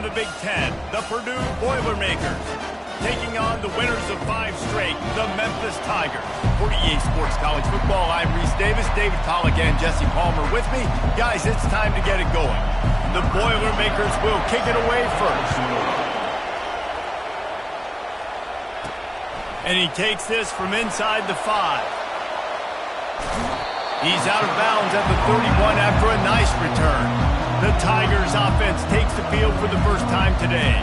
the Big Ten, the Purdue Boilermakers, taking on the winners of 5 straight, the Memphis Tigers. For EA Sports College Football, I'm Reese Davis, David Pollack, and Jesse Palmer with me. Guys, it's time to get it going. The Boilermakers will kick it away first. And he takes this from inside the 5. He's out of bounds at the 31 after a nice return. The Tigers offense takes the field for the first time today.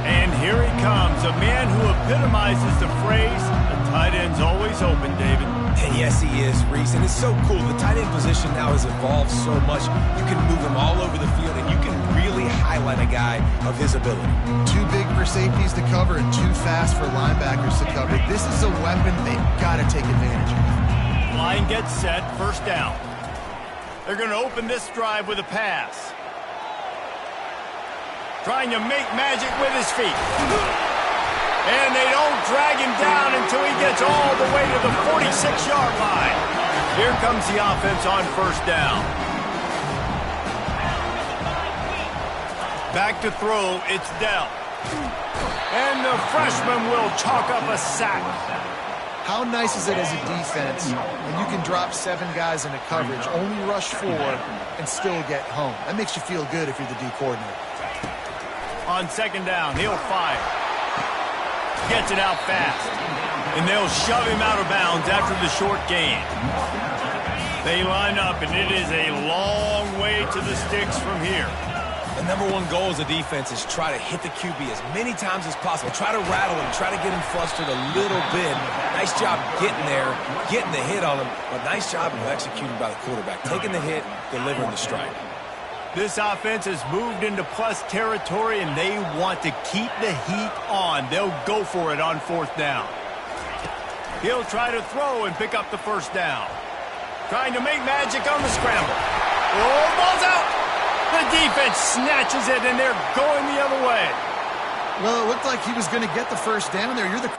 And here he comes, a man who epitomizes the phrase, the tight end's always open, David. And yes, he is, Reese. And it's so cool. The tight end position now has evolved so much. You can move him all over the field, and you can really highlight a guy of his ability. Too big for safeties to cover and too fast for linebackers to cover. This is a weapon they've got to take advantage of. Line gets set, first down. They're going to open this drive with a pass. Trying to make magic with his feet. And they don't drag him down until he gets all the way to the 46-yard line. Here comes the offense on first down. Back to throw, it's Dell. And the freshman will chalk up a sack. How nice is it as a defense when you can drop 7 guys into coverage, only rush 4, and still get home? That makes you feel good if you're the D coordinator. On second down, he'll fire. Gets it out fast. And they'll shove him out of bounds after the short gain. They line up, and it is a long way to the sticks from here. The number one goal as a defense is try to hit the QB as many times as possible. Try to rattle him, try to get him flustered a little bit. Nice job getting there, getting the hit on him, but nice job of executing by the quarterback. Taking the hit, delivering the strike. This offense has moved into plus territory, and they want to keep the heat on. They'll go for it on fourth down. He'll try to throw and pick up the first down. Trying to make magic on the scramble. Oh, ball's out! The defense snatches it, and they're going the other way. Well, it looked like he was going to get the first down there. You're the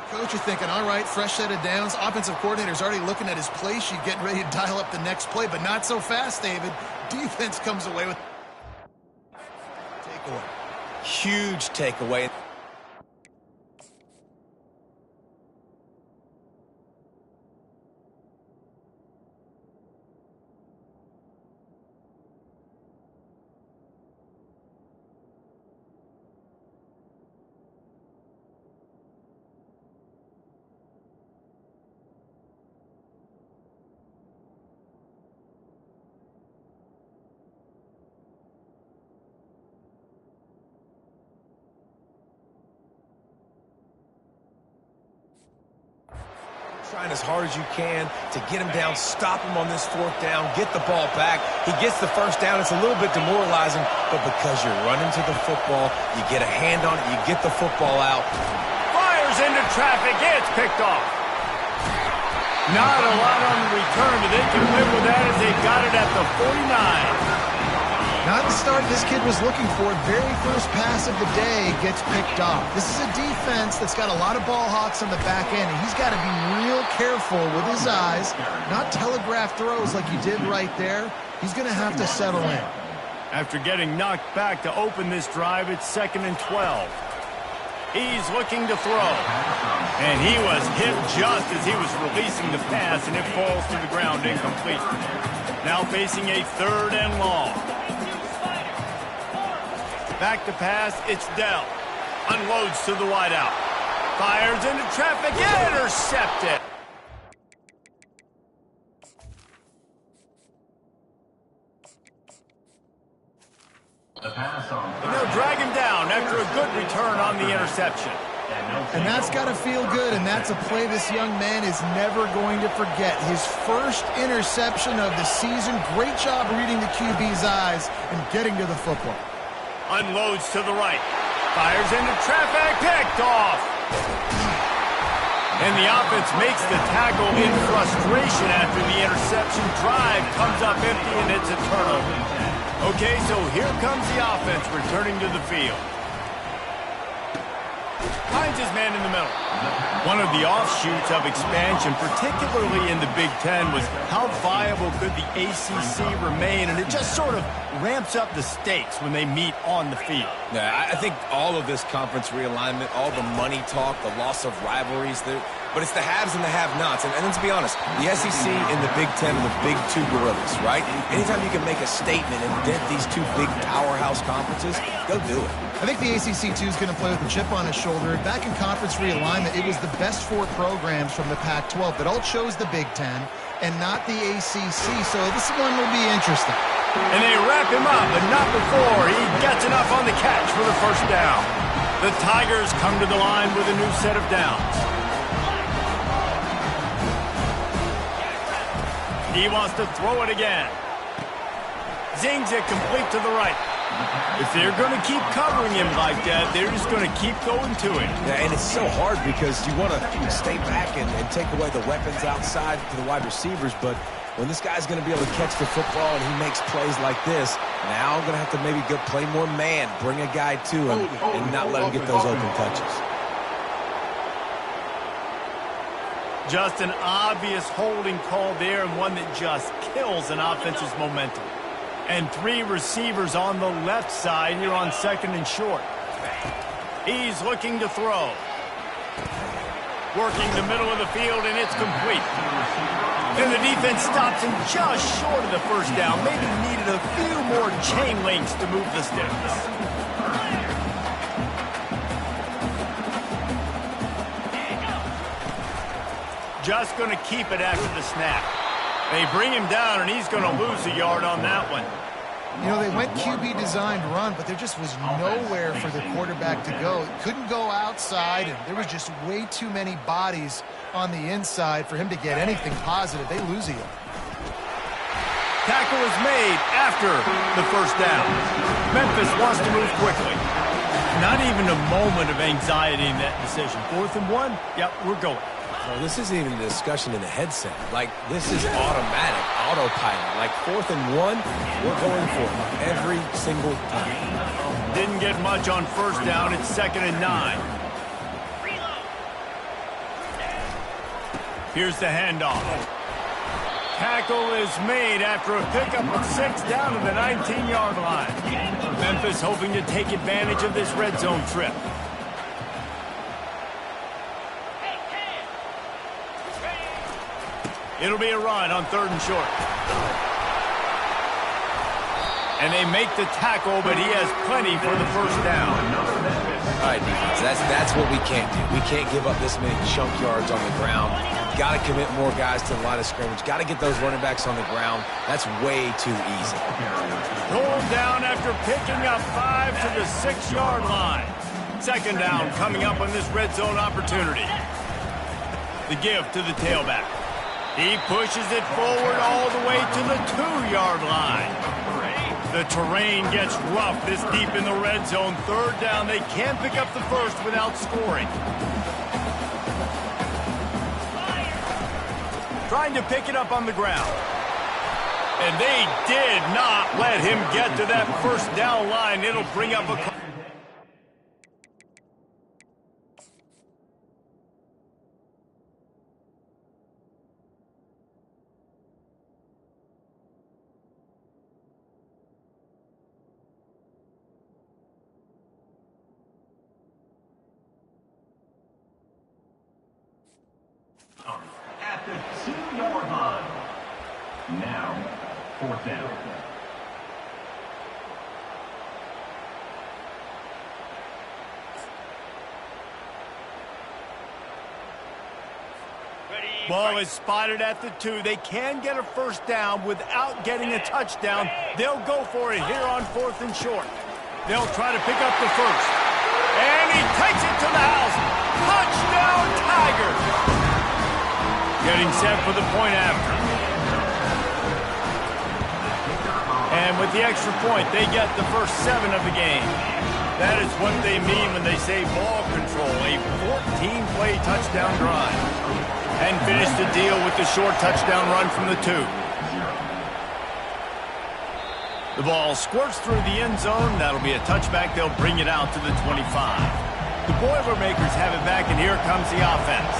coach, you're thinking, all right, fresh set of downs. Offensive coordinator's already looking at his play sheet, getting ready to dial up the next play, but not so fast, David. Defense comes away with takeaway. Huge takeaway. Trying as hard as you can to get him down, stop him on this fourth down, get the ball back. He gets the first down. It's a little bit demoralizing, but because you're running to the football, you get a hand on it, you get the football out. Fires into traffic. It's picked off. Not a lot on the return, but they can live with that as they got it at the 49. Not the start this kid was looking for. Very first pass of the day gets picked off. This is a defense that's got a lot of ball hawks on the back end, and he's got to be real careful with his eyes, not telegraph throws like he did right there. He's going to have to settle in. After getting knocked back to open this drive, it's 2nd and 12. He's looking to throw. And he was hit just as he was releasing the pass, and it falls to the ground incomplete. Now facing a 3rd and long. Back to pass, it's Dell. Unloads to the wideout. Fires into traffic, intercepted. And they'll drag him down after a good return on the interception. And that's got to feel good, and that's a play this young man is never going to forget. His first interception of the season. Great job reading the QB's eyes and getting to the football. Unloads to the right. Fires into traffic. Picked off. And the offense makes the tackle in frustration after the interception. Drive comes up empty, and it's a turnover. Okay, so here comes the offense returning to the field. Finds his man in the middle. One of the offshoots of expansion, particularly in the Big Ten, was how viable could the ACC remain, and it just sort of ramps up the stakes when they meet on the field. Yeah, I think all of this conference realignment, all the money talk, the loss of rivalries, but it's the haves and the have-nots. And let's be honest, the SEC and the Big Ten are the big two gorillas, right? Anytime you can make a statement and dent these two big powerhouse conferences, go do it. I think the ACC, too, is going to play with a chip on his shoulder. Back in conference realignment, it was the best 4 programs from the Pac-12 that all chose the Big Ten and not the ACC, so this one will be interesting. And they wrap him up, but not before he gets enough on the catch for the first down. The Tigers come to the line with a new set of downs. He wants to throw it again. Zings it complete to the right. If they're going to keep covering him like that, they're just going to keep going to it. Yeah, and it's so hard because you want to stay back and take away the weapons outside to the wide receivers, but when this guy's going to be able to catch the football and he makes plays like this, now I'm going to have to maybe go play more man, bring a guy to him, and not let him get those open touches. Just an obvious holding call there, and one that just kills an offense's momentum. And 3 receivers on the left side here on 2nd and short. He's looking to throw. Working the middle of the field, and it's complete. And the defense stops him just short of the first down. Maybe needed a few more chain links to move the sticks. Just going to keep it after the snap. They bring him down, and he's going to lose a yard on that one. You know, they went QB designed run, but there just was nowhere for the quarterback to go. He couldn't go outside, and there was just way too many bodies on the inside for him to get anything positive. They lose a yard. Tackle is made after the first down. Memphis wants to move quickly. Not even a moment of anxiety in that decision. 4th and 1, yep, we're going. Well, this isn't even a discussion in the headset. Like, this is automatic, autopilot. Like, 4th and 1, we're going for it every single time. Didn't get much on first down. It's 2nd and 9. Here's the handoff. Tackle is made after a pickup of 6 down to the 19-yard line. Memphis hoping to take advantage of this red zone trip. It'll be a run on 3rd and short. And they make the tackle, but he has plenty for the first down. All right, defense, that's what we can't do. We can't give up this many chunk yards on the ground. Got to commit more guys to the line of scrimmage. Got to get those running backs on the ground. That's way too easy. Pulled down after picking up 5 to the 6-yard line. 2nd down coming up on this red zone opportunity. The give to the tailback. He pushes it forward all the way to the 2-yard line. The terrain gets rough this deep in the red zone. 3rd down, they can't pick up the first without scoring. Trying to pick it up on the ground. And they did not let him get to that first down line. It'll bring up a... At the 2-yard line. Now, 4th down. Ball is spotted at the 2. They can get a first down without getting a touchdown. They'll go for it here on 4th and short. They'll try to pick up the first. And he takes it to the house. Touchdown, Tigers! Getting set for the point after. And with the extra point, they get the first 7 of the game. That is what they mean when they say ball control, a 14-play touchdown drive. And finish the deal with the short touchdown run from the 2. The ball squirts through the end zone. That'll be a touchback. They'll bring it out to the 25. The Boilermakers have it back, and here comes the offense.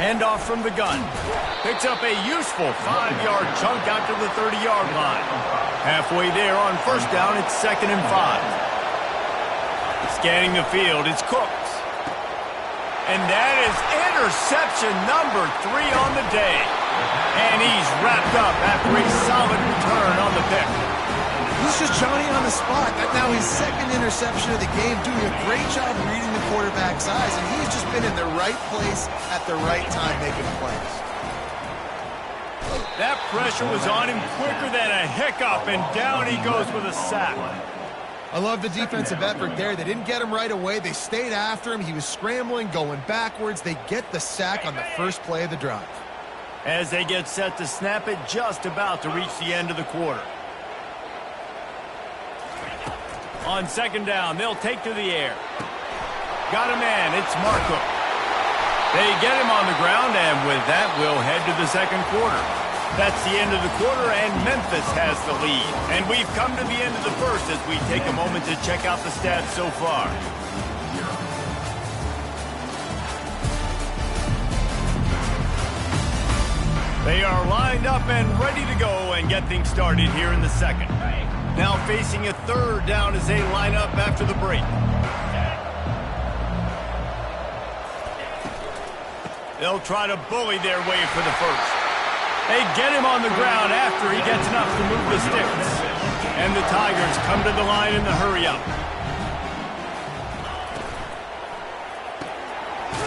Handoff from the gun. Picks up a useful 5-yard chunk out to the 30-yard line. Halfway there on first down, it's 2nd and 5. Scanning the field, it's Cooks. And that is interception number 3 on the day. And he's wrapped up after a solid return on the pick. He's just Johnny on the spot. That's now his 2nd interception of the game, doing a great job reading the quarterback's eyes, and he's just been in the right place at the right time making plays. That pressure was on him quicker than a hiccup, and down he goes with a sack. I love the defensive effort there. They didn't get him right away. They stayed after him. He was scrambling, going backwards. They get the sack on the first play of the drive. As they get set to snap it, just about to reach the end of the quarter. On 2nd down, they'll take to the air. Got a man, it's Markham. They get him on the ground, and with that, we'll head to the 2nd quarter. That's the end of the quarter, and Memphis has the lead. And we've come to the end of the first as we take a moment to check out the stats so far. They are lined up and ready to go and get things started here in the 2nd. Now facing a 3rd down as they line up after the break. They'll try to bully their way for the first. They get him on the ground after he gets enough to move the sticks. And the Tigers come to the line in the hurry-up.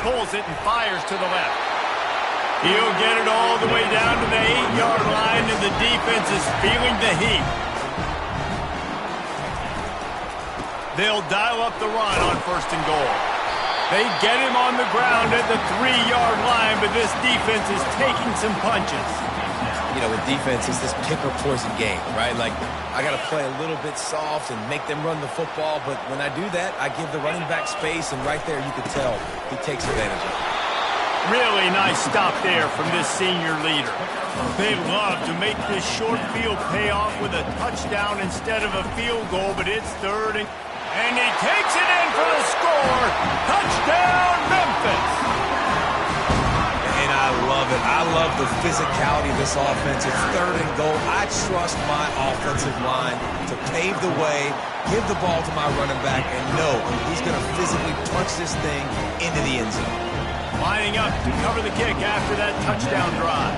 Pulls it and fires to the left. He'll get it all the way down to the 8-yard line, and the defense is feeling the heat. They'll dial up the run on 1st and goal. They get him on the ground at the 3-yard line, but this defense is taking some punches. You know, with defense, it's this pick or poison game, right? Like, I got to play a little bit soft and make them run the football, but when I do that, I give the running back space, and right there you can tell he takes advantage of it. Really nice stop there from this senior leader. They love to make this short field pay off with a touchdown instead of a field goal, but it's 3rd and he takes it in for the score. Touchdown, Memphis. And I love it. I love the physicality of this offense. It's 3rd and goal. I trust my offensive line to pave the way, give the ball to my running back, and know he's going to physically punch this thing into the end zone. Lining up to cover the kick after that touchdown drive.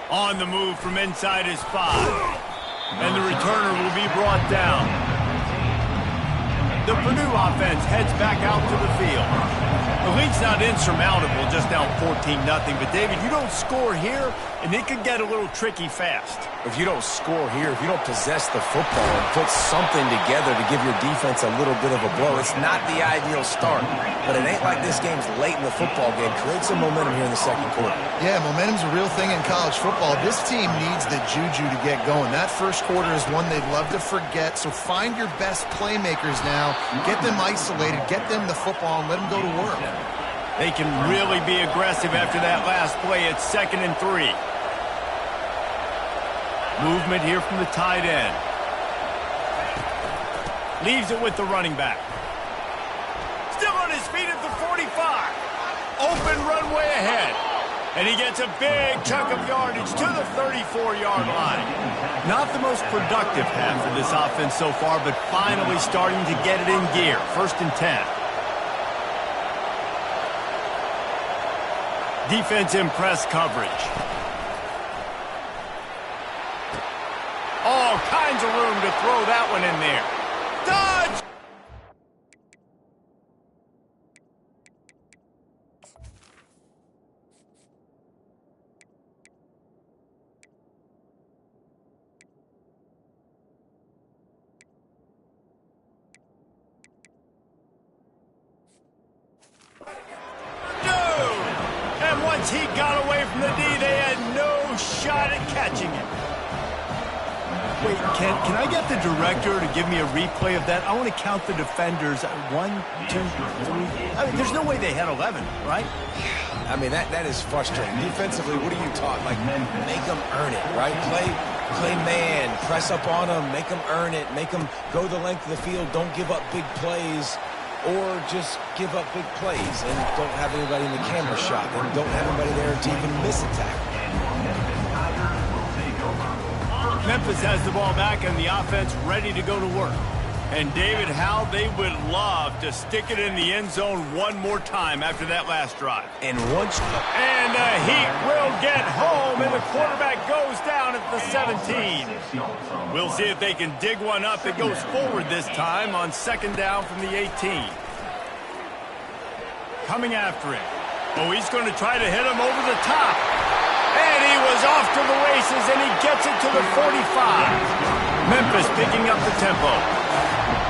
On the move from inside his 5. And the returner will be brought down. The Purdue offense heads back out to the field. The lead's not insurmountable, just down 14-0. But, David, you don't score here, and it could get a little tricky fast. If you don't score here, if you don't possess the football and put something together to give your defense a little bit of a blow, it's not the ideal start. But it ain't like this game's late in the football game. Create some momentum here in the 2nd quarter. Yeah, momentum's a real thing in college football. This team needs the juju to get going. That 1st quarter is one they'd love to forget, so find your best playmakers now. Get them isolated, get them the football, and let them go to work. They can really be aggressive after that last play. It's 2nd and 3. Movement here from the tight end. Leaves it with the running back. Still on his feet at the 45. Open runway ahead. And he gets a big chunk of yardage to the 34-yard line. Not the most productive half of this offense so far, but finally starting to get it in gear. 1st and 10. Defense in press coverage. All kinds of room to throw that one in there. Dodge! And once he got away from the D, they had no shot at catching it. Wait, can I get the director to give me a replay of that? I want to count the defenders. 1, 2, 3. I mean, there's no way they had 11, right? I mean, that is frustrating. Defensively, what are you taught? Like, make them earn it, right? Play man, press up on them, make them earn it, make them go the length of the field, don't give up big plays, or just give up big plays and don't have anybody in the camera shot and don't have anybody there to even miss a tackle. Memphis has the ball back and the offense ready to go to work. And David, how they would love to stick it in the end zone one more time after that last drive. And once... And the Heat will get home, and the quarterback goes down at the 17. We'll see if they can dig one up. It goes forward this time on second down from the 18. Coming after him. Oh, he's going to try to hit him over the top. And he was off to the races, and he gets it to the 45. Memphis picking up the tempo.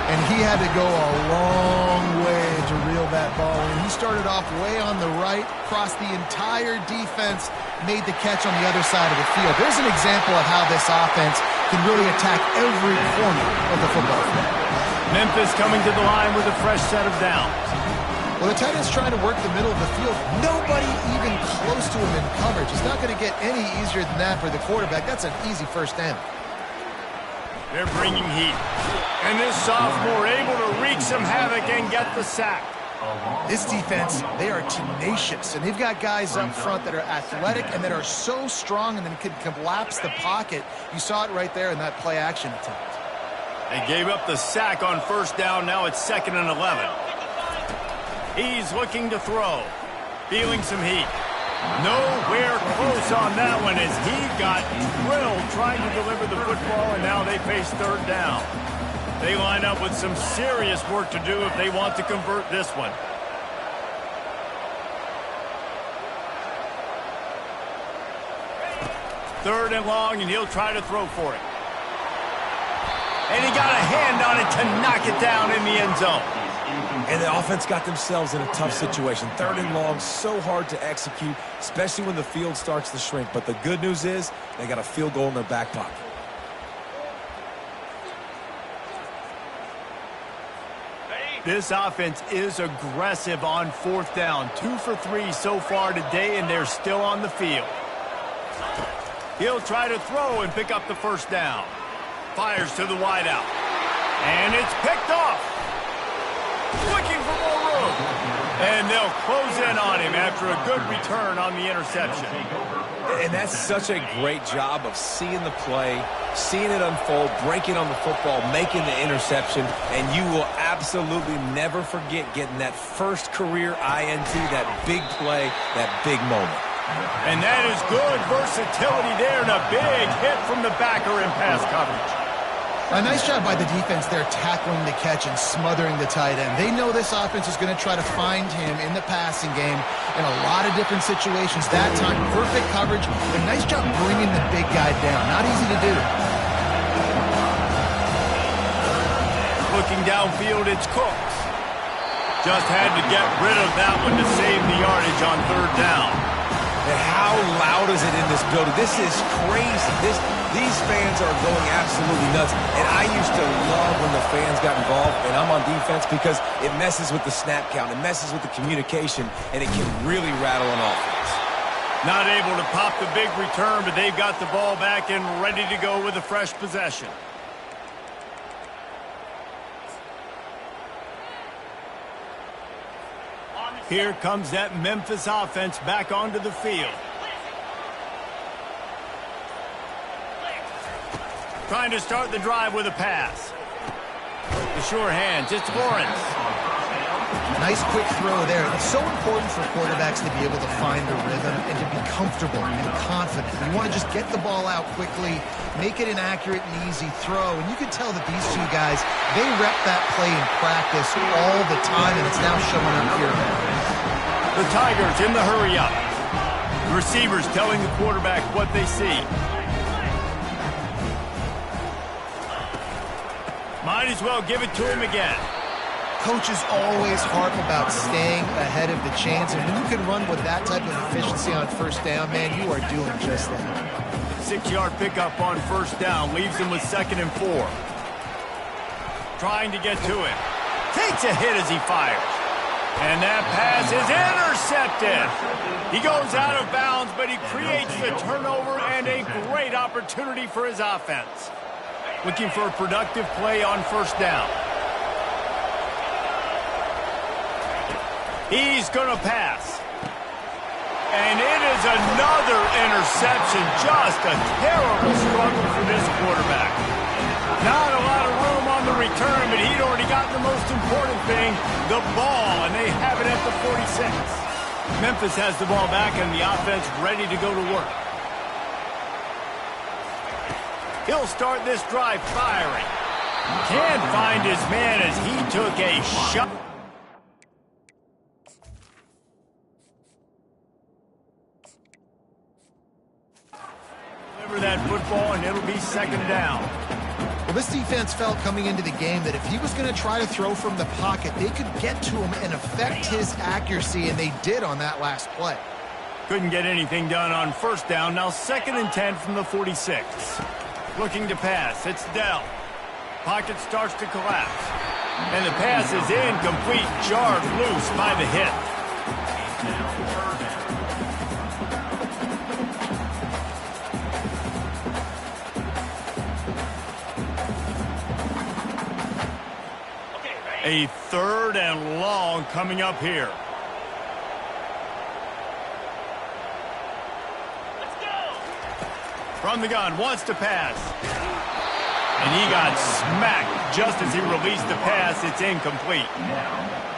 And he had to go a long way to reel that ball in. He started off way on the right, crossed the entire defense, made the catch on the other side of the field. There's an example of how this offense can really attack every corner of the football field. Memphis coming to the line with a fresh set of downs. Well, the tight end's trying to work the middle of the field. Nobody even close to him in coverage. It's not going to get any easier than that for the quarterback. That's an easy first down. They're bringing heat. And this sophomore able to wreak some havoc and get the sack. This defense, they are tenacious, and they've got guys up front that are athletic and that are so strong and then can collapse the pocket. You saw it right there in that play-action attempt. They gave up the sack on first down. Now it's 2nd and 11. He's looking to throw. Feeling some heat. Nowhere close on that one as he got drilled trying to deliver the football, and now they face third down. They line up with some serious work to do if they want to convert this one. Third and long, and he'll try to throw for it. And he got a hand on it to knock it down in the end zone. And the offense got themselves in a tough situation. Third and long, so hard to execute, especially when the field starts to shrink. But the good news is they got a field goal in their back pocket. This offense is aggressive on fourth down. 2 for 3 so far today, and they're still on the field. He'll try to throw and pick up the first down. Fires to the wideout. And it's picked off. Looking for more room. And they'll close in on him after a good return on the interception. And that's such a great job of seeing the play, seeing it unfold, breaking on the football, making the interception, and you will absolutely never forget getting that first career INT, that big play, that big moment. And that is good versatility there and a big hit from the backer in pass coverage. A nice job by the defense there tackling the catch and smothering the tight end. They know this offense is going to try to find him in the passing game in a lot of different situations. That time, perfect coverage. A nice job bringing the big guy down. Not easy to do. Looking downfield, it's Cooks. Just had to get rid of that one to save the yardage on third down. And how loud is it in this building? This is crazy. These fans are going absolutely nuts. And I used to love when the fans got involved, and I'm on defense, because it messes with the snap count. It messes with the communication, and it can really rattle an offense. Not able to pop the big return, but they've got the ball back and ready to go with a fresh possession. Here comes that Memphis offense back onto the field. Trying to start the drive with a pass. The sure hands, it's Lawrence. Nice quick throw there. It's so important for quarterbacks to be able to find the rhythm and to be comfortable and confident. You want to just get the ball out quickly, make it an accurate and easy throw. And you can tell that these two guys, they rep that play in practice all the time, and it's now showing up here. The Tigers in the hurry up. The receivers telling the quarterback what they see. Might as well give it to him again. Coaches always harp about staying ahead of the chains, and when you can run with that type of efficiency on first down, man, you are doing just that. 6-yard pickup on first down. Leaves him with 2nd and 4. Trying to get to it. Takes a hit as he fires. And that pass is intercepted. He goes out of bounds, but he creates the turnover and a great opportunity for his offense. Looking for a productive play on first down. He's going to pass. And it is another interception. Just a terrible struggle for this quarterback. Not a lot of room on the return, but he'd already gotten the most important thing, the ball, and they have it at the 46. Memphis has the ball back and the offense ready to go to work. He'll start this drive firing. Can't find his man as he took a shot. Deliver that football, and it'll be 2nd down. Well, this defense felt coming into the game that if he was going to try to throw from the pocket, they could get to him and affect his accuracy, and they did on that last play. Couldn't get anything done on first down. Now 2nd and 10 from the 46. Looking to pass. It's Dell. Pocket starts to collapse. And the pass is incomplete. Jarred loose by the hit. A 3rd and long coming up here. Let's go. From the gun, wants to pass. And he got smacked just as he released the pass. It's incomplete.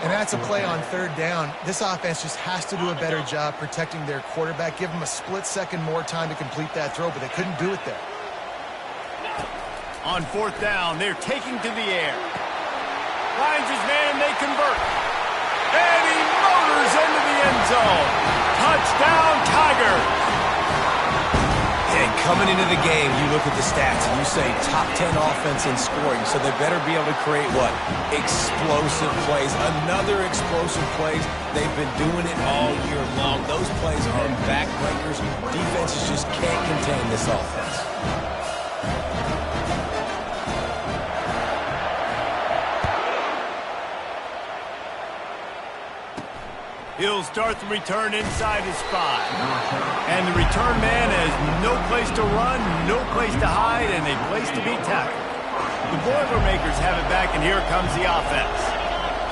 And that's a play on 3rd down. This offense just has to do a better job protecting their quarterback. Give him a split second more time to complete that throw, but they couldn't do it there. On 4th down, they're taking to the air. Finds his man, they convert. And he motors into the end zone. Touchdown, Tigers. And coming into the game, you look at the stats and you say top 10 offense in scoring, so they better be able to create what? Explosive plays. Another explosive plays. They've been doing it all year long. Those plays are backbreakers. Defenses just can't contain this offense. He'll start the return inside his spot. And the return man has no place to run, no place to hide, and a place to be tackled. The Boilermakers have it back, and here comes the offense.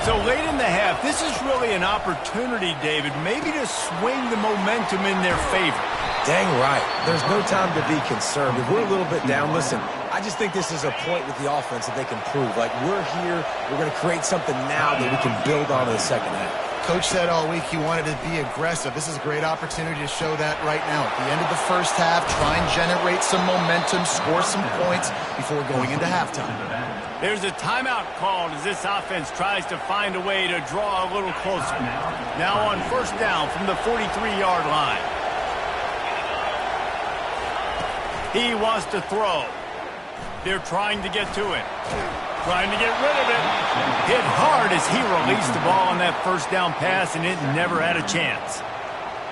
So late in the half, this is really an opportunity, David, maybe to swing the momentum in their favor. Dang right. There's no time to be concerned. If we're a little bit down, listen, I just think this is a point with the offense that they can prove. Like, we're here, we're going to create something now that we can build on in the second half. Coach said all week he wanted to be aggressive. This is a great opportunity to show that right now. At the end of the first half, try and generate some momentum, score some points before going into halftime. There's a timeout called as this offense tries to find a way to draw a little closer. Now on first down from the 43-yard line. He wants to throw. They're trying to get to it. Trying to get rid of it. Hit hard as he released the ball on that first down pass, and it never had a chance.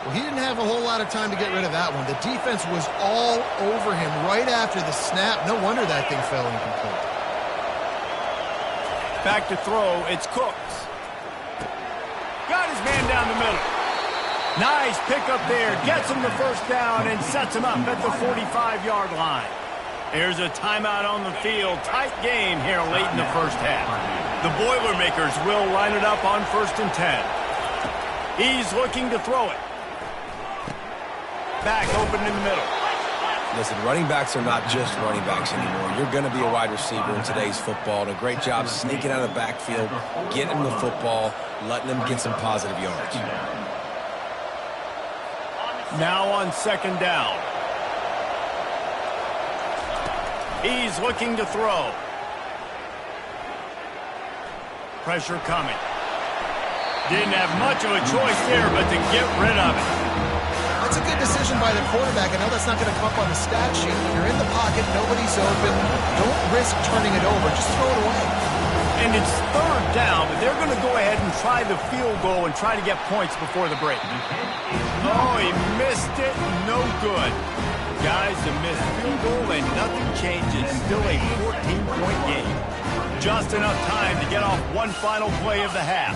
Well, he didn't have a whole lot of time to get rid of that one. The defense was all over him right after the snap. No wonder that thing fell incomplete. Back to throw, it's Cooks. Got his man down the middle. Nice pickup there. Gets him the first down and sets him up at the 45-yard line. There's a timeout on the field. Tight game here late in the first half. The Boilermakers will line it up on 1st and 10. He's looking to throw it. Back open in the middle. Listen, running backs are not just running backs anymore. You're going to be a wide receiver in today's football. And a great job sneaking out of the backfield, getting him the football, letting him get some positive yards. Now on 2nd down. He's looking to throw. Pressure coming. Didn't have much of a choice there, but to get rid of it. That's a good decision by the quarterback. I know that's not going to come up on the stat sheet. You're in the pocket, nobody's open. Don't risk turning it over. Just throw it away. And it's 3rd down, but they're going to go ahead and try the field goal and try to get points before the break. Oh, he missed it. No good. guys. A missed field goal and nothing changes. Still a 14-point game. Just enough time to get off one final play of the half.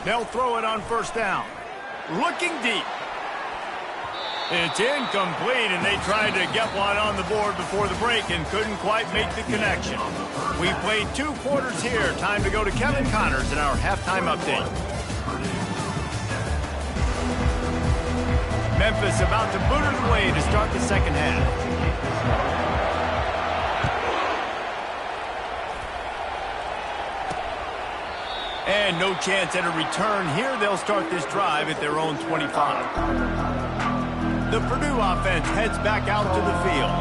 They'll throw it on first down. Looking deep. It's incomplete, and they tried to get one on the board before the break and couldn't quite make the connection. We played 2 quarters here. Time to go to Kevin Connors in our halftime update. Memphis about to boot it away to start the second half. And no chance at a return here. They'll start this drive at their own 25. The Purdue offense heads back out to the field.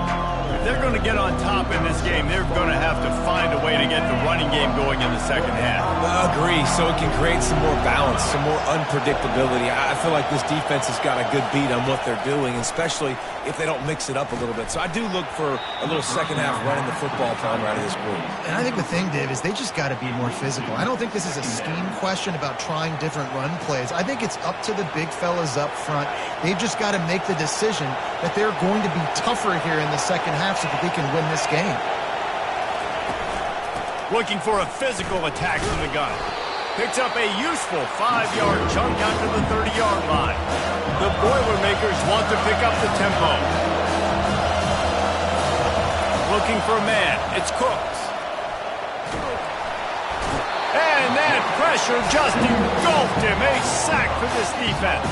If they're going to get on top in this game, they're going to have to find a way to get the running game going in the second half. I agree, so it can create some more balance, some more unpredictability. I feel like this defense has got a good beat on what they're doing, especially if they don't mix it up a little bit. So I do look for a little second half running the football time out of this group. And I think the thing, Dave, is they just got to be more physical. I don't think this is a scheme question about trying different run plays. I think it's up to the big fellas up front. They've just got to make the decision that they're going to be tougher here in the second half so that they can win this game. Looking for a physical attack from the gun. Picks up a useful 5-yard chunk out to the 30-yard line. The Boilermakers want to pick up the tempo. Looking for a man. It's Cooks. And that pressure just engulfed him. A sack for this defense.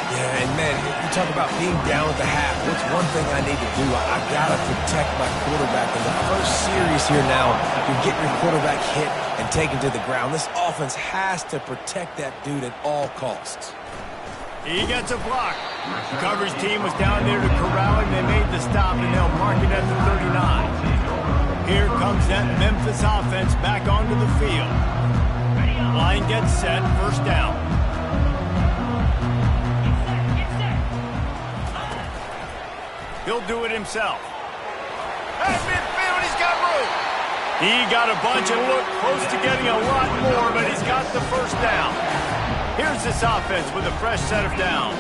Yeah, and man, you talk about being down at the half. What's one thing I need to do? I got to protect my quarterback. In the first series here now, you're getting your quarterback hit and taken to the ground. This offense has to protect that dude at all costs. He gets a block. The coverage team was down there to corral him. They made the stop, and they'll mark it at the 39. Here comes that Memphis offense back onto the field. Line gets set, first down. He'll do it himself. At midfield, he's got room. He got a bunch and looked close to getting a lot more, but he's got the first down. Here's this offense with a fresh set of downs.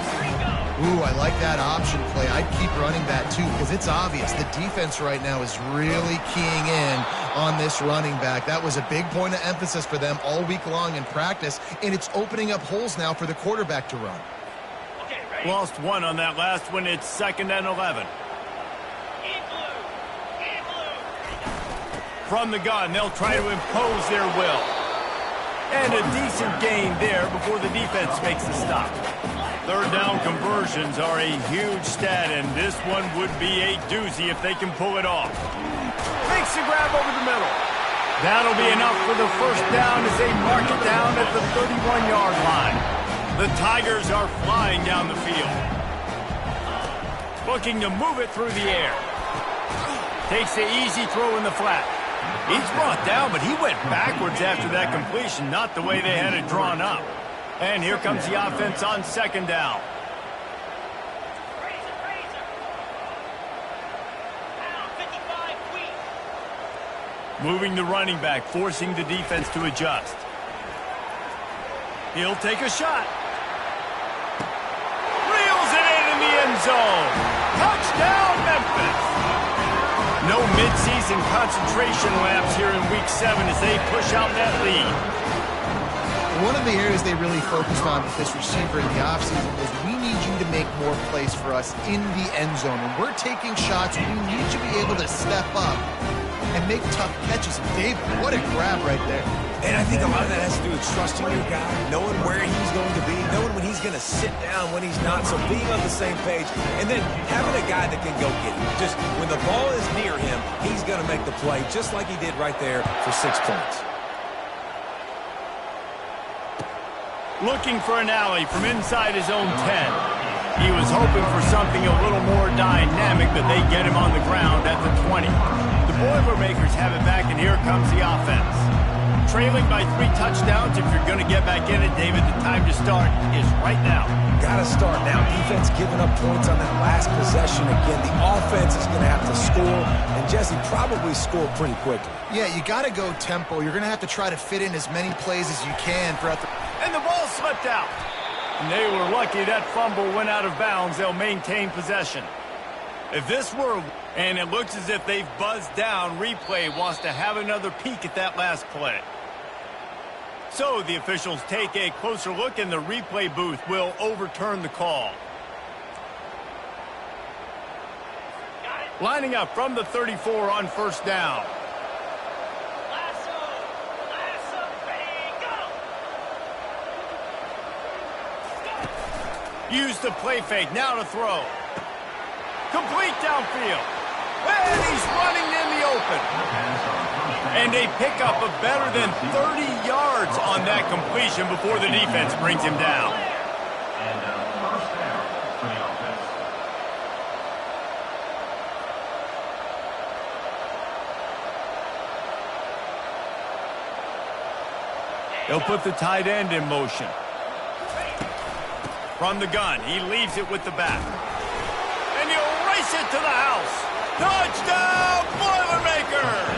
Ooh, I like that option play. I'd keep running that too because it's obvious the defense right now is really keying in on this running back. That was a big point of emphasis for them all week long in practice, and it's opening up holes now for the quarterback to run. Lost one on that last one. It's 2nd and 11. From the gun, they'll try to impose their will. And a decent gain there before the defense makes the stop. Third down conversions are a huge stat, and this one would be a doozy if they can pull it off. Makes the grab over the middle. That'll be enough for the first down as they mark it down at the 31-yard line. The Tigers are flying down the field. Looking to move it through the air. Takes the easy throw in the flat. He's brought down, but he went backwards after that completion, not the way they had it drawn up. And here comes the offense on 2nd down. Moving the running back, forcing the defense to adjust. He'll take a shot. Reels it in the end zone. Touchdown, Memphis. No midseason concentration laps here in Week 7 as they push out that lead. One of the areas they really focused on with this receiver in the offseason was we need you to make more plays for us in the end zone. When we're taking shots, we need you to be able to step up and make tough catches. David, what a grab right there. And I think a lot of that has to do with trusting your guy, knowing where he's going to be, knowing when he's going to sit down, when he's not, so being on the same page, and then having a guy that can go get it. Just when the ball is near him, he's going to make the play, just like he did right there for 6 points. Looking for an alley from inside his own 10. He was hoping for something a little more dynamic, but they get him on the ground at the 20. The Boilermakers have it back, and here comes the offense. Trailing by 3 touchdowns. If you're going to get back in it, David, the time to start is right now. Got to start now. Defense giving up points on that last possession again. The offense is going to have to score, and Jesse probably score pretty quickly. Yeah, you got to go tempo. You're going to have to try to fit in as many plays as you can throughout the... And the ball slipped out. And they were lucky that fumble went out of bounds. They'll maintain possession. If this were, and it looks as if they've buzzed down, replay wants to have another peek at that last play. So the officials take a closer look, and the replay booth will overturn the call. Lining up from the 34 on first down. Use the play fake, now to throw. Complete downfield. And he's running in the open. And a pickup of better than 30 yards on that completion before the defense brings him down. And first down for the offense. They'll put the tight end in motion. From the gun, he leaves it with the back. And he'll race it to the house. Touchdown, Boilermakers!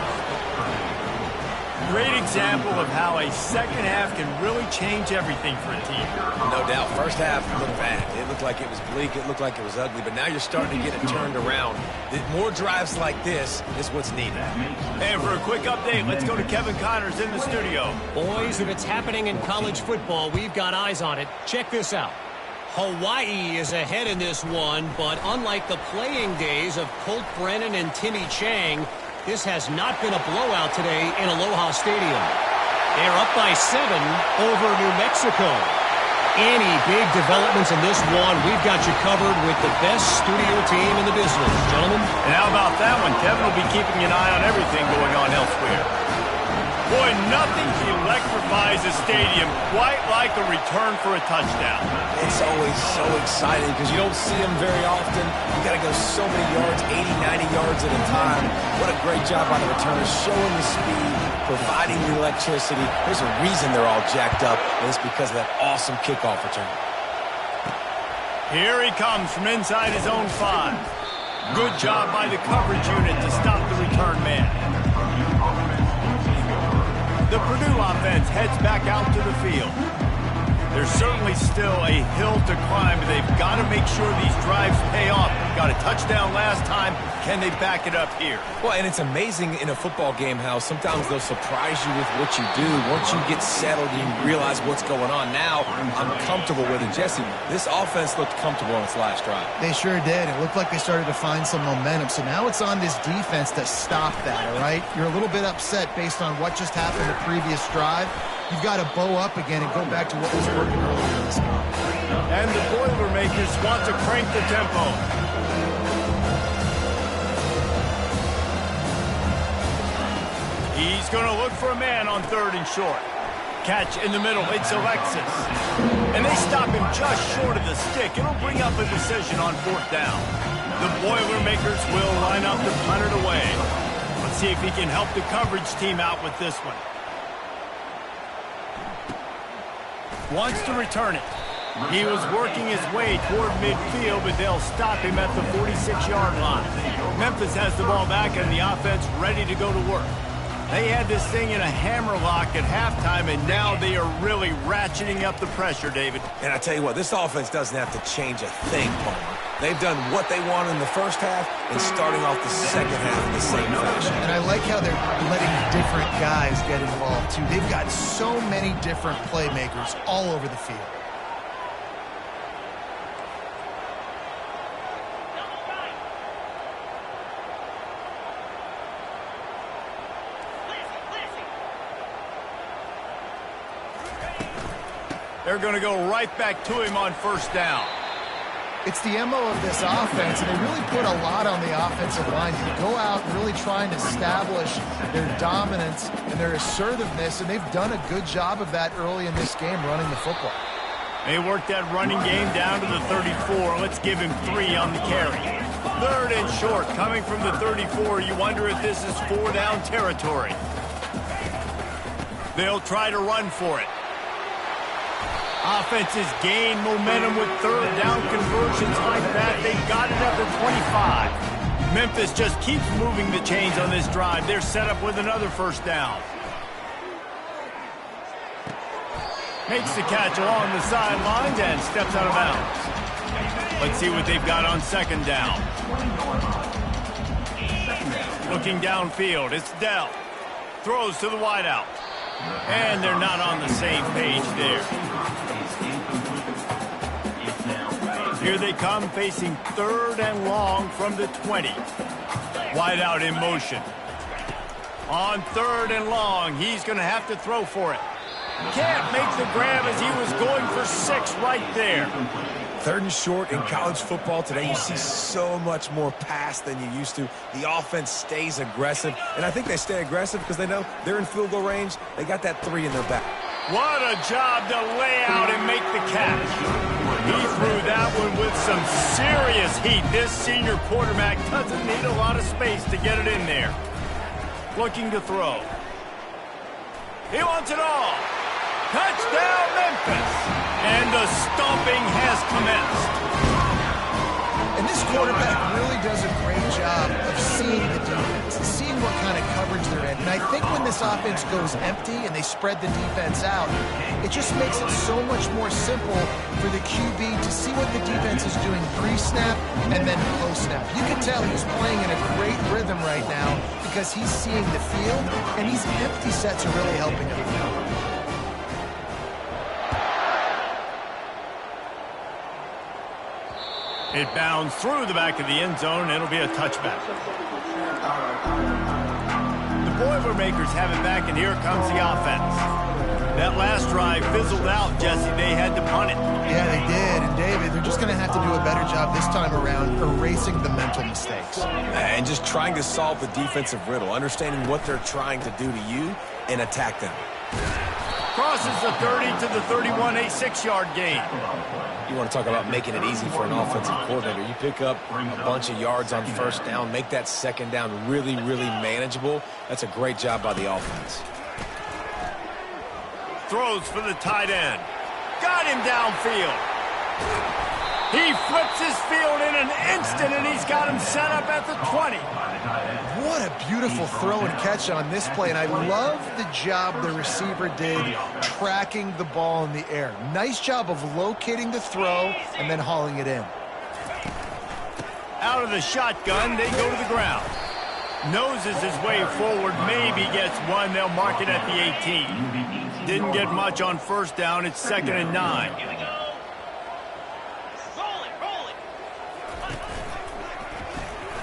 Great example of how a second half can really change everything for a team. No doubt. First half looked bad. It looked like it was bleak. It looked like it was ugly. But now you're starting to get it turned around. More drives like this is what's needed. And for a quick update, let's go to Kevin Connors in the studio. Boys, if it's happening in college football, we've got eyes on it. Check this out. Hawaii is ahead in this one, but unlike the playing days of Colt Brennan and Timmy Chang, this has not been a blowout today in Aloha Stadium. They're up by 7 over New Mexico. Any big developments in this one, we've got you covered with the best studio team in the business, gentlemen. And how about that one? Kevin will be keeping an eye on everything going on elsewhere. Boy, nothing electrifies a stadium quite like a return for a touchdown. It's always so exciting because you don't see them very often. You got to go so many yards, 80, 90 yards at a time. What a great job by the returners, showing the speed, providing the electricity. There's a reason they're all jacked up, and it's because of that awesome kickoff return. Here he comes from inside his own 5. Good job by the coverage unit to stop the return man. The Purdue offense heads back out to the field. There's certainly still a hill to climb, but they've got to make sure these drives pay off. Got a touchdown last time. Can they back it up here? Well, and it's amazing in a football game how sometimes they'll surprise you with what you do. Once you get settled, you realize what's going on. Now, I'm comfortable with it. Jesse, this offense looked comfortable on its last drive. They sure did. It looked like they started to find some momentum. So now it's on this defense to stop that, all right? You're a little bit upset based on what just happened the previous drive. You've got to bow up again and go back to what was working earlier in this game. And the Boilermakers want to crank the tempo. He's going to look for a man on 3rd and short. Catch in the middle. It's Alexis. And they stop him just short of the stick. It'll bring up a decision on 4th down. The Boilermakers will line up to punt it away. Let's see if he can help the coverage team out with this one. Wants to return it. He was working his way toward midfield, but they'll stop him at the 46-yard line. Memphis has the ball back and the offense ready to go to work. They had this thing in a hammerlock at halftime, and now they are really ratcheting up the pressure, David. And I tell you what, this offense doesn't have to change a thing, Palmer. They've done what they wanted in the first half and starting off the second half in the same fashion. And I like how they're letting different guys get involved, too. They've got so many different playmakers all over the field. They're going to go right back to him on 1st down. It's the MO of this offense, and they really put a lot on the offensive line to go out and really trying to establish their dominance and their assertiveness, and they've done a good job of that early in this game running the football. They worked that running game down to the 34. Let's give him 3 on the carry. 3rd and short, coming from the 34. You wonder if this is 4-down territory. They'll try to run for it. Offenses gain momentum with 3rd down conversions like that. They got it up at 25. Memphis just keeps moving the chains on this drive. They're set up with another 1st down. Makes the catch along the sidelines and steps out of bounds. Let's see what they've got on second down. Looking downfield, it's Dell. Throws to the wideout. And they're not on the same page there. Here they come facing 3rd and long from the 20. Wideout in motion. On 3rd and long, he's going to have to throw for it. Can't make the grab as he was going for 6 right there. 3rd and short in college football today, you see so much more pass than you used to. The offense stays aggressive, and I think they stay aggressive because they know they're in field goal range. They got that 3 in their back. What a job to lay out and make the catch. He threw that one with some serious heat. This senior quarterback doesn't need a lot of space to get it in there. Looking to throw. He wants it all. Touchdown, Memphis. And the stomping has commenced. And this quarterback really does a great job of seeing the defense, seeing what kind of coverage they're in. And I think when this offense goes empty and they spread the defense out, it just makes it so much more simple for the QB to see what the defense is doing pre-snap and then post-snap. You can tell he's playing in a great rhythm right now because he's seeing the field, and these empty sets are really helping him. It bounds through the back of the end zone, and it'll be a touchback. The Boilermakers have it back, and here comes the offense. That last drive fizzled out, Jesse. They had to punt it. Yeah, they did. And, David, they're just going to have to do a better job this time around erasing the mental mistakes. And just trying to solve the defensive riddle, understanding what they're trying to do to you and attack them. Crosses the 30 to the 31, a 6-yard gain. You want to talk about making it easy for an offensive coordinator. You pick up a bunch of yards on first down, make that second down really, really manageable. That's a great job by the offense. Throws for the tight end. Got him downfield. He flips his field in an instant, and he's got him set up at the 20. What a beautiful throw and catch on this play, and I love the job the receiver did tracking the ball in the air. Nice job of locating the throw and then hauling it in. Out of the shotgun, they go to the ground. Noses his way forward, maybe gets one. They'll mark it at the 18. Didn't get much on first down. It's 2nd and 9.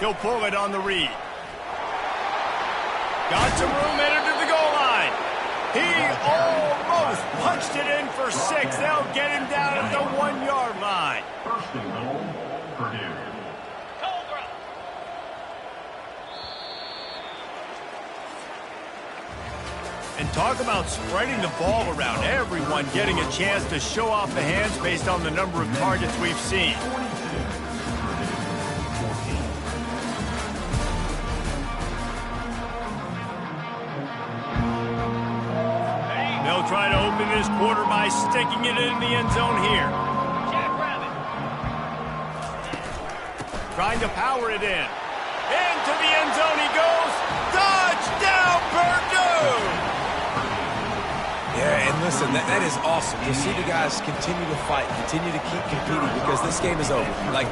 He'll pull it on the read. Got some room, headed to the goal line. He almost punched it in for 6. They'll get him down at the 1-yard line. 1st and goal, Purdue. And talk about spreading the ball around. Everyone getting a chance to show off the hands based on the number of targets we've seen. They'll try to open this quarter by sticking it in the end zone here. Trying to power it in. Into the end zone he goes. Touchdown, Purdue! Yeah, and listen, that is awesome to see the guys continue to fight, continue to keep competing, because this game is over. Like,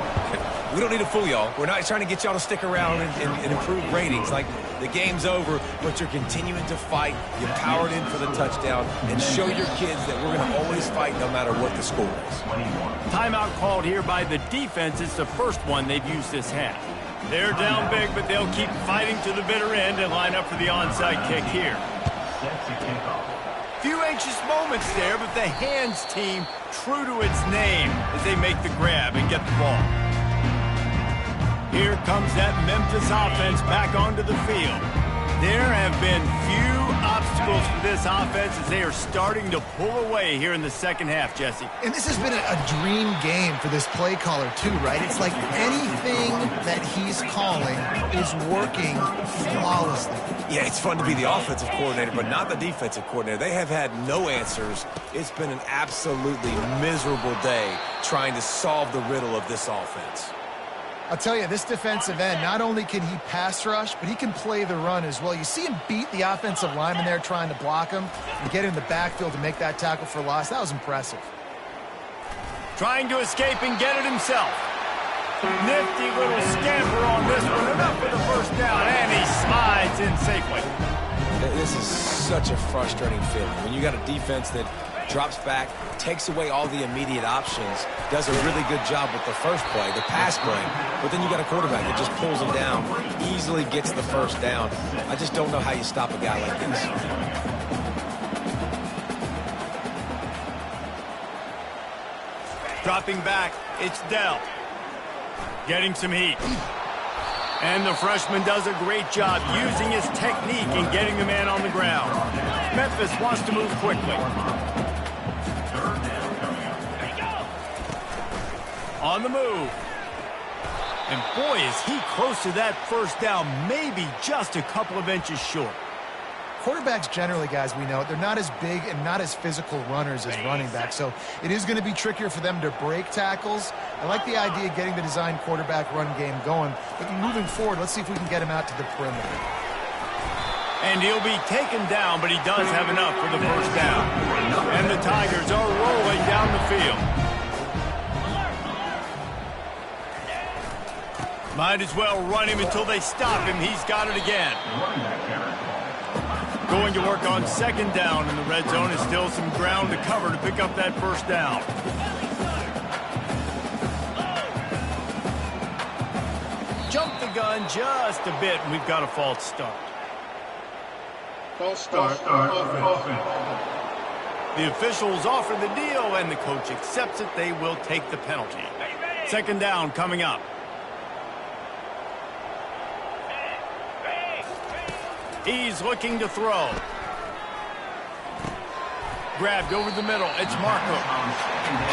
we don't need to fool y'all. We're not trying to get y'all to stick around and improve ratings. Like, the game's over, but you're continuing to fight. You powered in for the touchdown, and show your kids that we're going to always fight no matter what the score is. Timeout called here by the defense. It's the first one they've used this half. They're down big, but they'll keep fighting to the bitter end and line up for the onside kick here. Few anxious moments there, but the hands team true to its name as they make the grab and get the ball. Here comes that Memphis offense back onto the field. There have been few obstacles for this offense as they are starting to pull away here in the second half, Jesse. And this has been a dream game for this play caller too, right? It's like anything that he's calling is working flawlessly. Yeah, it's fun to be the offensive coordinator, but not the defensive coordinator. They have had no answers. It's been an absolutely miserable day trying to solve the riddle of this offense. I'll tell you, this defensive end, not only can he pass rush, but he can play the run as well. You see him beat the offensive lineman there trying to block him and get in the backfield to make that tackle for loss. That was impressive. Trying to escape and get it himself. Nifty little scamper on this one. Enough for the first down, and he slides in safely. This is such a frustrating feeling. When you got a defense that drops back, takes away all the immediate options, does a really good job with the first play, the pass play, but then you got a quarterback that just pulls him down, easily gets the first down. I just don't know how you stop a guy like this. Dropping back, it's Dell. Getting some heat. And the freshman does a great job using his technique and getting the man on the ground. Memphis wants to move quickly. On the move. And boy, is he close to that first down, maybe just a couple of inches short. Quarterbacks generally, guys, we know, they're not as big and not as physical runners as running backs, so it is going to be trickier for them to break tackles. I like the idea of getting the design quarterback run game going, but moving forward, let's see if we can get him out to the perimeter. And he'll be taken down, but he does have enough for the first down. And the Tigers are rolling down the field. Might as well run him until they stop him. He's got it again. Going to work on second down in the red zone. Is still some ground to cover to pick up that first down. Jump the gun just a bit, and we've got a false start. False start. Offense. The officials offer the deal, and the coach accepts it. They will take the penalty. Second down coming up. He's looking to throw. Grabbed over the middle. It's Marco.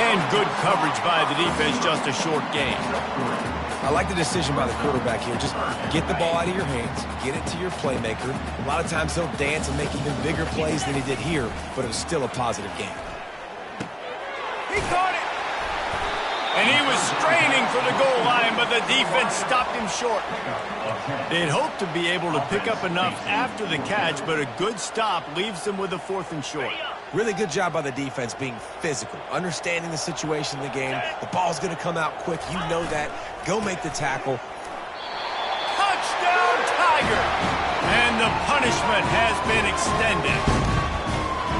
And good coverage by the defense, just a short gain. I like the decision by the quarterback here. Just get the ball out of your hands, get it to your playmaker. A lot of times he'll dance and make even bigger plays than he did here, but it was still a positive game. He caught it. And he was straining for the goal line, but the defense stopped him short. They'd hoped to be able to pick up enough after the catch, but a good stop leaves them with a 4th and short. Really good job by the defense being physical, understanding the situation in the game. The ball's going to come out quick. You know that. Go make the tackle. Touchdown, Tiger! And the punishment has been extended.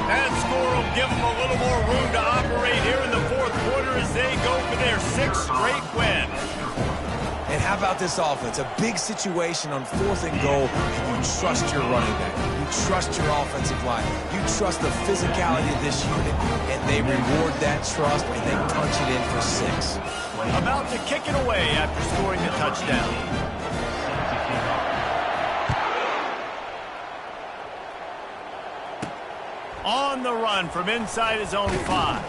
That score will give them a little more room to operate here in the 4th quarter as they go for their 6th straight win. And how about this offense? A big situation on 4th and goal, and you trust your running back. You trust your offensive line. You trust the physicality of this unit, and they reward that trust, and they punch it in for 6. About to kick it away after scoring the touchdown. On the run from inside his own 5.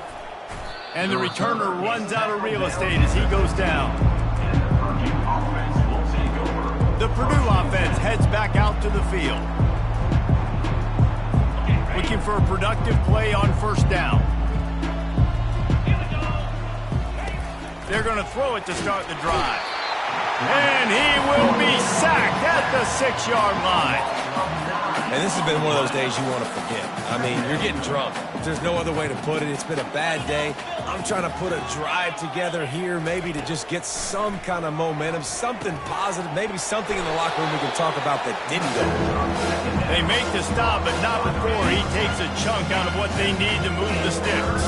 And the returner runs out of real estate as he goes down. The Purdue offense heads back out to the field. Looking for a productive play on first down. They're going to throw it to start the drive. And he will be sacked at the 6-yard line. And this has been one of those days you want to forget. I mean, you're getting drunk. There's no other way to put it. It's been a bad day. I'm trying to put a drive together here, maybe to just get some kind of momentum, something positive, maybe something in the locker room we can talk about that didn't go. They make the stop, but not before he takes a chunk out of what they need to move the sticks.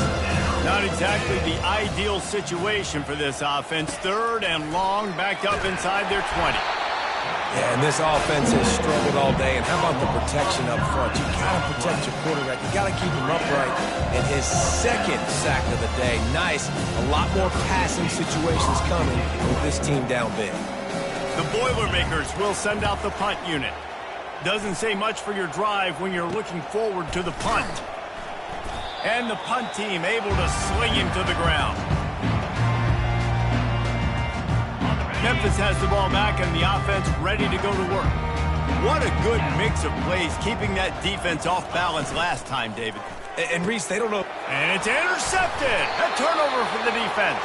Not exactly the ideal situation for this offense. 3rd and long, backed up inside their 20. Yeah, and this offense has struggled all day. And how about the protection up front? You got to protect your quarterback. You got to keep him upright. And his 2nd sack of the day. Nice. A lot more passing situations coming with this team down big. The Boilermakers will send out the punt unit. Doesn't say much for your drive when you're looking forward to the punt. And the punt team able to sling him to the ground. Memphis has the ball back and the offense ready to go to work. What a good mix of plays, keeping that defense off balance last time, David. And Reese, they don't know. And it's intercepted. A turnover for the defense.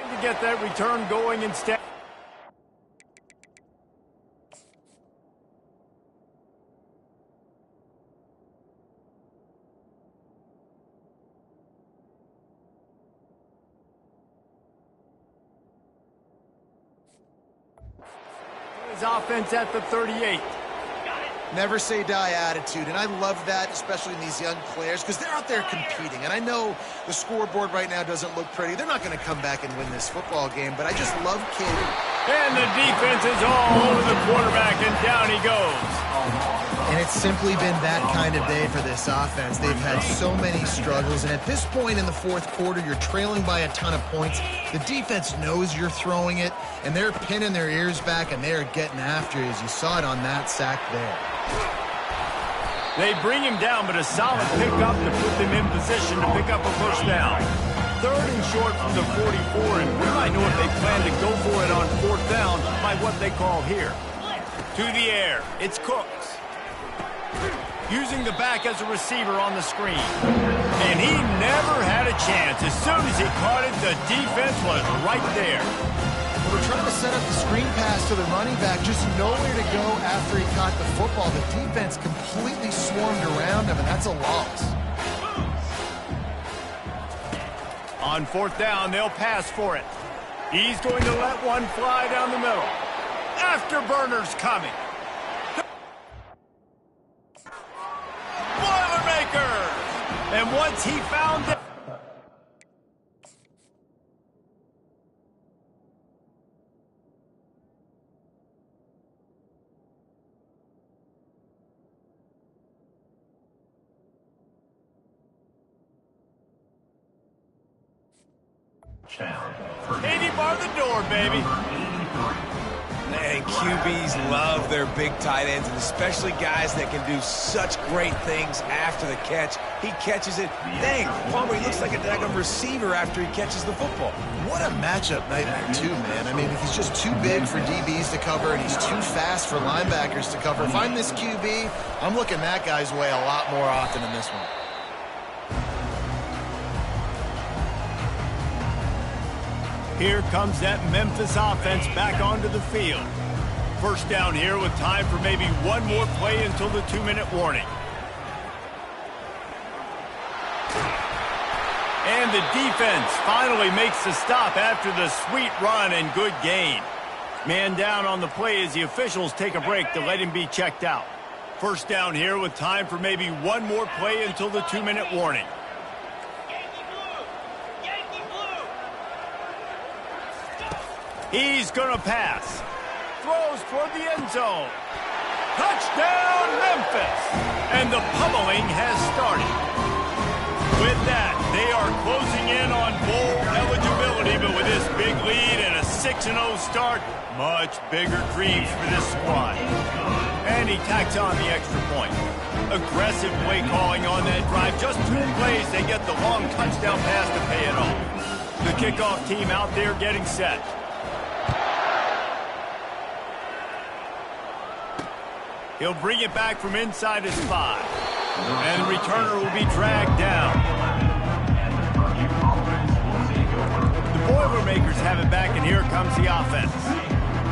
To get that return going instead. His offense at the 38. Never say die attitude, and I love that, especially in these young players, because they're out there competing. And I know the scoreboard right now doesn't look pretty. They're not going to come back and win this football game, but I just love kids. And the defense is all over the quarterback, and down he goes. And it's simply been that kind of day for this offense. They've had so many struggles, and at this point in the fourth quarter, you're trailing by a ton of points. The defense knows you're throwing it, and they're pinning their ears back, and they're getting after you, as you saw it on that sack there. They bring him down, but a solid pickup to put them in position to pick up a first down. Third and short from the 44, and we might know if they plan to go for it on fourth down by what they call here. To the air, it's Cooks. Using the back as a receiver on the screen. And he never had a chance. As soon as he caught it, the defense was right there. We're trying to set up the screen pass to the running back, just nowhere to go after he caught the football. The defense completely swarmed around him, and that's a loss. On fourth down, they'll pass for it. He's going to let one fly down the middle. Afterburner's coming. Boilermakers! And once he found it, Challenge. 80 bar the door, baby. And QBs love their big tight ends, and especially guys that can do such great things after the catch. He catches it. Dang, Palmer, he looks like a daggum receiver after he catches the football. What a matchup nightmare, too, man. I mean, he's just too big for DBs to cover, and he's too fast for linebackers to cover. If I'm this QB, I'm looking that guy's way a lot more often in this one. Here comes that Memphis offense back onto the field. First down here with time for maybe one more play until the 2-minute warning. And the defense finally makes the stop after the sweet run and good gain. Man down on the play as the officials take a break to let him be checked out. First down here with time for maybe one more play until the 2-minute warning. He's going to pass. Throws toward the end zone. Touchdown, Memphis! And the pummeling has started. With that, they are closing in on bowl eligibility, but with this big lead and a 6-0 start, much bigger dreams for this squad. And he tacks on the extra point. Aggressive play calling on that drive. Just 2 plays, they get the long touchdown pass to pay it off. The kickoff team out there getting set. He'll bring it back from inside his 5. And the returner will be dragged down. The Boilermakers have it back, and here comes the offense.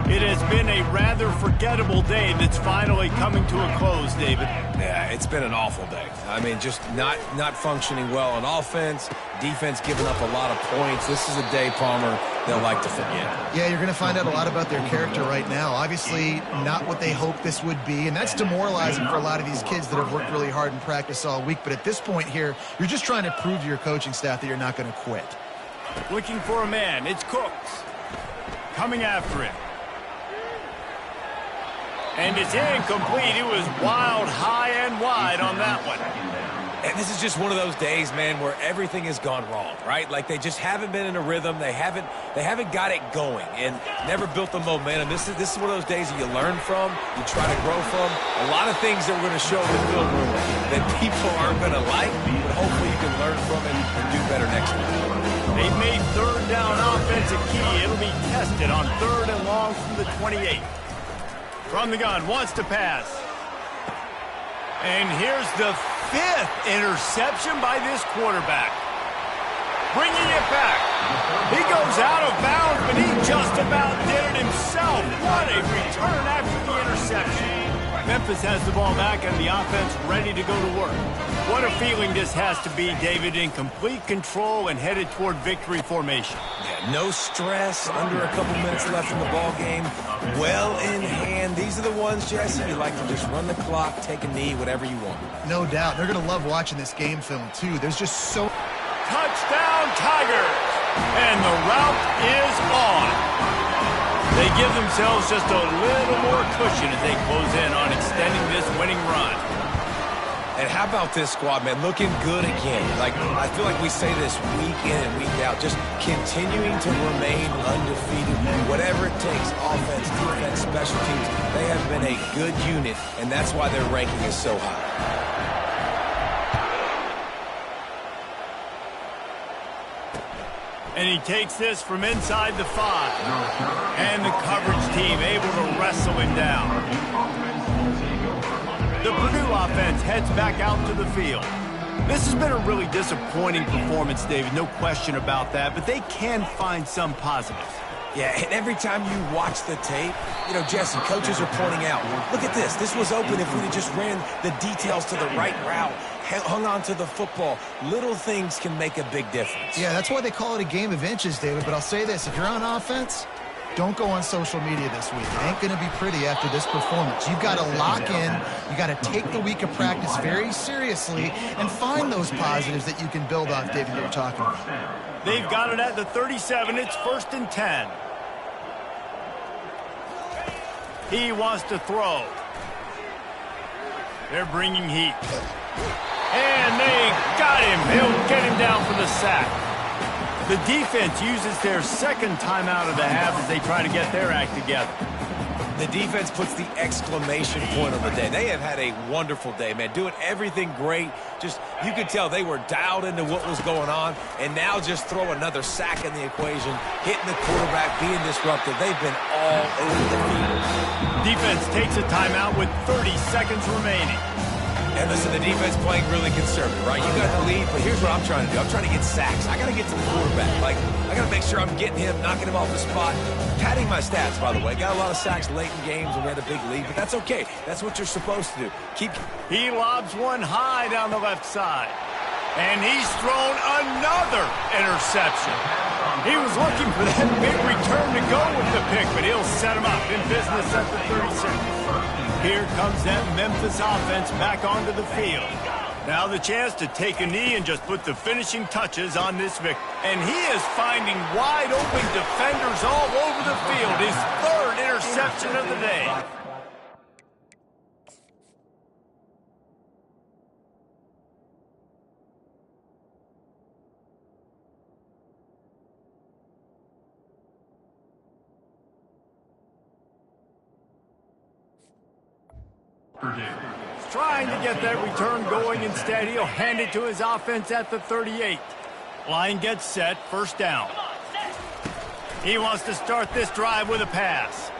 It has been a rather forgettable day that's finally coming to a close, David. Yeah, it's been an awful day. I mean, just not functioning well on offense, defense giving up a lot of points. This is a day, Palmer, they'll like to forget. Yeah, you're going to find out a lot about their character right now. Obviously, not what they hoped this would be, and that's demoralizing for a lot of these kids that have worked really hard in practice all week. But at this point here, you're just trying to prove to your coaching staff that you're not going to quit. Looking for a man. It's Cooks. Coming after him. And it's incomplete. It was wild, high, and wide on that one. And this is just one of those days, man, where everything has gone wrong, right? Like they just haven't been in a rhythm. They haven't got it going and never built the momentum. This is one of those days that you learn from, you try to grow from. A lot of things that we're going to show in the film room that people aren't going to like, but hopefully you can learn from it and do better next week. They've made third down offense a key. It'll be tested on 3rd and long from the 28. From the gun, wants to pass. And here's the 5th interception by this quarterback. bringing it back. He goes out of bounds, but he just about did it himself. What a return after the interception. Memphis has the ball back and the offense ready to go to work. What a feeling this has to be, David, in complete control and headed toward victory formation. Yeah, no stress, under a couple minutes left in the ball game. Well in hand. These are the ones, Jesse, you like to just run the clock, take a knee, whatever you want. No doubt. They're going to love watching this game film, too. There's just so... Touchdown, Tigers! And the route is on. They give themselves just a little more cushion as they close in on extending this winning run. And how about this squad, man? Looking good again. Like, I feel like we say this week in and week out, just continuing to remain undefeated. Whatever it takes, offense, defense, special teams, they have been a good unit, and that's why their ranking is so high. And he takes this from inside the 5. And the coverage team able to wrestle him down. The Purdue offense heads back out to the field. This has been a really disappointing performance, David, no question about that, but they can find some positives. Yeah, and every time you watch the tape, you know, Jesse, coaches are pointing out, look at this. This was open if we just ran the details to the right route, hung on to the football. Little things can make a big difference. Yeah, that's why they call it a game of inches, David. But I'll say this, if you're on offense, don't go on social media this week. It ain't going to be pretty after this performance. You've got to lock in. You got to take the week of practice very seriously and find those positives that you can build off, David, that you're talking about. They've got it at the 37. It's 1st and 10. He wants to throw. They're bringing heat. And they got him. He'll get him down for the sack. The defense uses their second timeout of the half as they try to get their act together. The defense puts the exclamation point on the day. They have had a wonderful day, man. Doing everything great. Just, you could tell they were dialed into what was going on. And now just throw another sack in the equation, hitting the quarterback, being disruptive. They've been all over the field. Defense takes a timeout with 30 seconds remaining. And listen, the defense playing really conservative, right? You got the lead, but here's what I'm trying to do. I'm trying to get sacks. I got to get to the quarterback. Like, I got to make sure I'm getting him, knocking him off the spot. Padding my stats, by the way. Got a lot of sacks late in games when we had a big lead, but that's okay. That's what you're supposed to do. He lobs one high down the left side. And he's thrown another interception. He was looking for that big return to go with the pick, but he'll set him up in business at the 36. Here comes that Memphis offense back onto the field. Now the chance to take a knee and just put the finishing touches on this victory. And he is finding wide open defenders all over the field. His 3rd interception of the day. He's trying to get that return going. Instead, he'll hand it to his offense at the 38. Line gets set, 1st down. He wants to start this drive with a pass.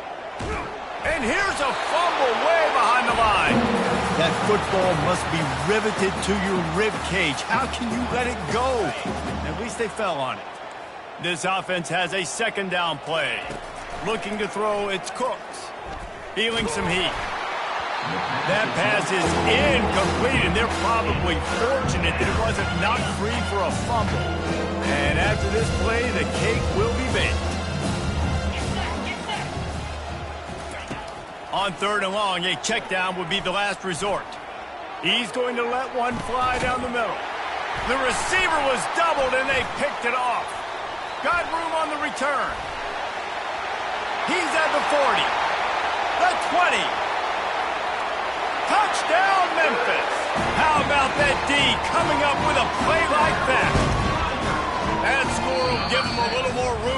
And here's a fumble way behind the line. That football must be riveted to your rib cage. How can you let it go? At least they fell on it. This offense has a 2nd down play. Looking to throw, it's Cooks. Feeling some heat. That pass is incomplete, and they're probably fortunate that it wasn't knocked free for a fumble. And after this play, the cake will be baked. On 3rd and long, a check down would be the last resort. He's going to let one fly down the middle. The receiver was doubled, and they picked it off. Got room on the return. He's at the 40, the 20. Touchdown, Memphis! How about that D coming up with a play like that? That score will give them a little more room